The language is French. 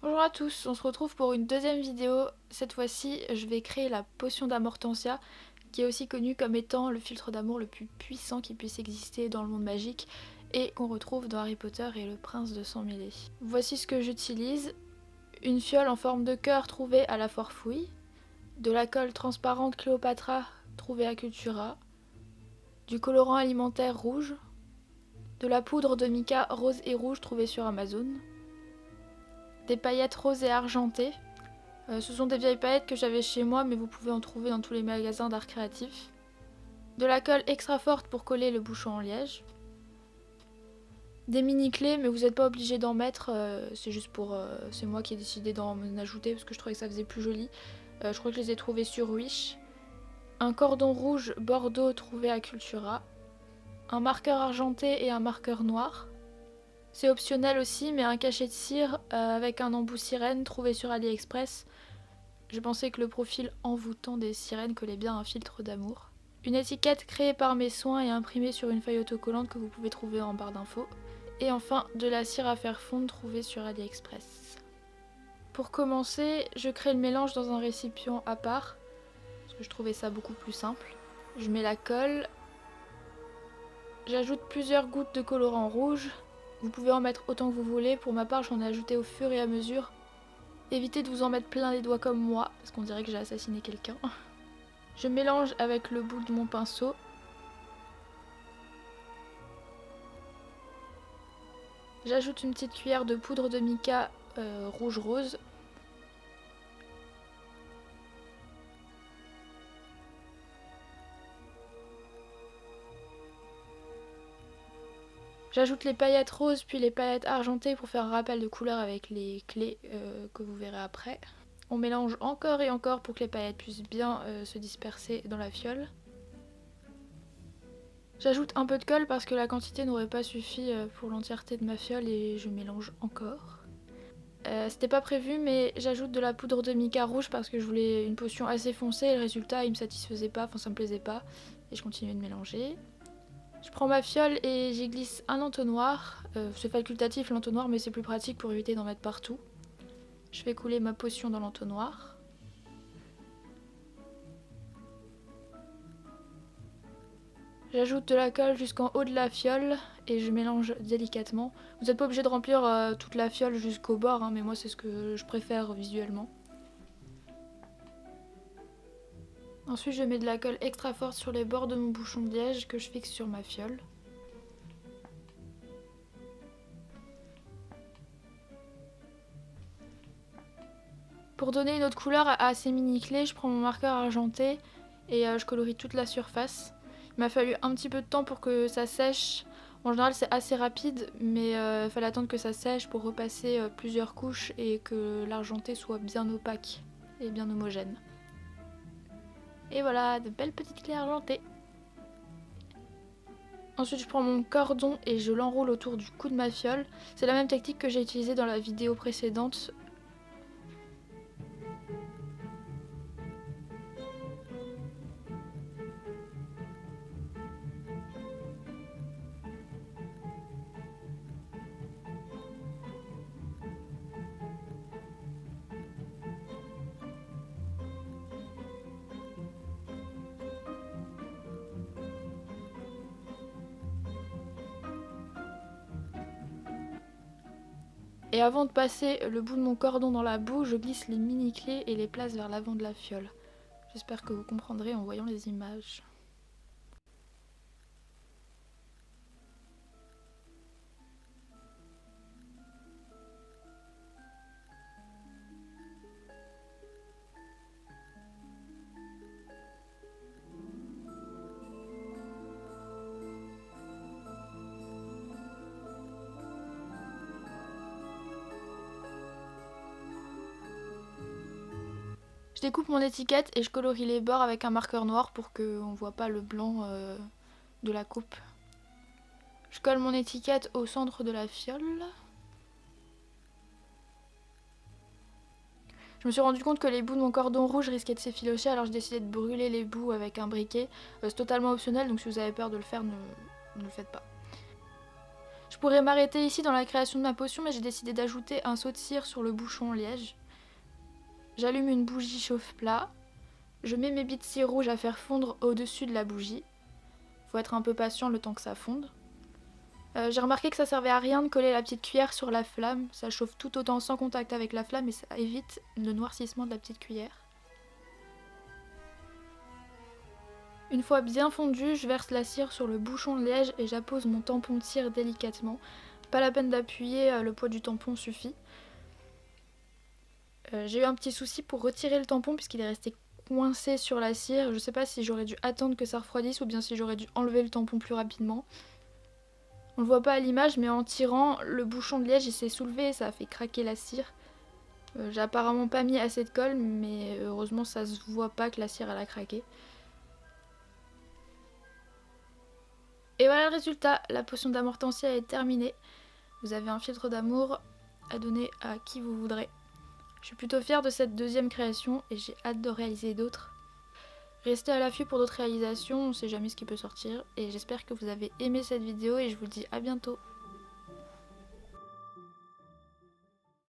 Bonjour à tous, on se retrouve pour une deuxième vidéo. Cette fois-ci, je vais créer la potion d'Amortensia, qui est aussi connue comme étant le filtre d'amour le plus puissant qui puisse exister dans le monde magique et qu'on retrouve dans Harry Potter et le prince de sang mêlé. Voici ce que j'utilise. Une fiole en forme de cœur trouvée à la foire fouille, de la colle transparente Cléopatra trouvée à Cultura, du colorant alimentaire rouge, de la poudre de mica rose et rouge trouvée sur Amazon, des paillettes roses et argentées. Ce sont des vieilles paillettes que j'avais chez moi, mais vous pouvez en trouver dans tous les magasins d'art créatif. De la colle extra forte pour coller le bouchon en liège. Des mini clés, mais vous n'êtes pas obligé d'en mettre, c'est juste pour... c'est moi qui ai décidé d'en ajouter parce que je trouvais que ça faisait plus joli. Je crois que je les ai trouvés sur Wish. Un cordon rouge bordeaux trouvé à Cultura. Un marqueur argenté et un marqueur noir. C'est optionnel aussi, mais un cachet de cire avec un embout sirène trouvé sur AliExpress. Je pensais que le profil envoûtant des sirènes collait bien à un filtre d'amour. Une étiquette créée par mes soins et imprimée sur une feuille autocollante que vous pouvez trouver en barre d'infos. Et enfin, de la cire à faire fondre trouvée sur AliExpress. Pour commencer, je crée le mélange dans un récipient à part, parce que je trouvais ça beaucoup plus simple. Je mets la colle. J'ajoute plusieurs gouttes de colorant rouge. Vous pouvez en mettre autant que vous voulez. Pour ma part, j'en ai ajouté au fur et à mesure. Évitez de vous en mettre plein les doigts comme moi, parce qu'on dirait que j'ai assassiné quelqu'un. Je mélange avec le bout de mon pinceau. J'ajoute une petite cuillère de poudre de mica rouge-rose. J'ajoute les paillettes roses puis les paillettes argentées pour faire un rappel de couleur avec les clés que vous verrez après. On mélange encore et encore pour que les paillettes puissent bien se disperser dans la fiole. J'ajoute un peu de colle parce que la quantité n'aurait pas suffi pour l'entièreté de ma fiole et je mélange encore. C'était pas prévu, mais j'ajoute de la poudre de mica rouge parce que je voulais une potion assez foncée et le résultat il me satisfaisait pas, enfin ça me plaisait pas. Et je continue de mélanger. Je prends ma fiole et j'y glisse un entonnoir. C'est facultatif l'entonnoir, mais c'est plus pratique pour éviter d'en mettre partout. Je fais couler ma potion dans l'entonnoir. J'ajoute de la colle jusqu'en haut de la fiole et je mélange délicatement. Vous n'êtes pas obligé de remplir toute la fiole jusqu'au bord, hein, mais moi c'est ce que je préfère visuellement. Ensuite je mets de la colle extra forte sur les bords de mon bouchon de liège que je fixe sur ma fiole. Pour donner une autre couleur à ces mini clés, je prends mon marqueur argenté et je colorie toute la surface. Il m'a fallu un petit peu de temps pour que ça sèche. En général c'est assez rapide, mais il fallait attendre que ça sèche pour repasser plusieurs couches et que l'argenté soit bien opaque et bien homogène. Et voilà, de belles petites clés argentées. Ensuite je prends mon cordon et je l'enroule autour du cou de ma fiole. C'est la même technique que j'ai utilisée dans la vidéo précédente. Et avant de passer le bout de mon cordon dans la boue, je glisse les mini clés et les place vers l'avant de la fiole. J'espère que vous comprendrez en voyant les images. Je découpe mon étiquette et je colorie les bords avec un marqueur noir pour qu'on ne voit pas le blanc de la coupe. Je colle mon étiquette au centre de la fiole. Je me suis rendu compte que les bouts de mon cordon rouge risquaient de s'effilocher, alors j'ai décidé de brûler les bouts avec un briquet. C'est totalement optionnel, donc si vous avez peur de le faire, ne le faites pas. pourrais m'arrêter ici dans la création de ma potion, mais j'ai décidé d'ajouter un seau de cire sur le bouchon en liège. J'allume une bougie chauffe-plat. Je mets mes billes de cire rouge à faire fondre au-dessus de la bougie. Faut être un peu patient le temps que ça fonde. J'ai remarqué que ça servait à rien de coller la petite cuillère sur la flamme. Ça chauffe tout autant sans contact avec la flamme et ça évite le noircissement de la petite cuillère. Une fois bien fondu, je verse la cire sur le bouchon de liège et j'appose mon tampon de cire délicatement. Pas la peine d'appuyer, le poids du tampon suffit. J'ai eu un petit souci pour retirer le tampon puisqu'il est resté coincé sur la cire. Je sais pas si j'aurais dû attendre que ça refroidisse ou bien si j'aurais dû enlever le tampon plus rapidement. On le voit pas à l'image, mais en tirant, le bouchon de liège il s'est soulevé et ça a fait craquer la cire. J'ai apparemment pas mis assez de colle, mais heureusement ça se voit pas que la cire elle a craqué. Et voilà le résultat, la potion d'Amortensia est terminée. Vous avez un filtre d'amour à donner à qui vous voudrez. Je suis plutôt fière de cette deuxième création et j'ai hâte de réaliser d'autres. Restez à l'affût pour d'autres réalisations, on sait jamais ce qui peut sortir. Et j'espère que vous avez aimé cette vidéo et je vous dis à bientôt.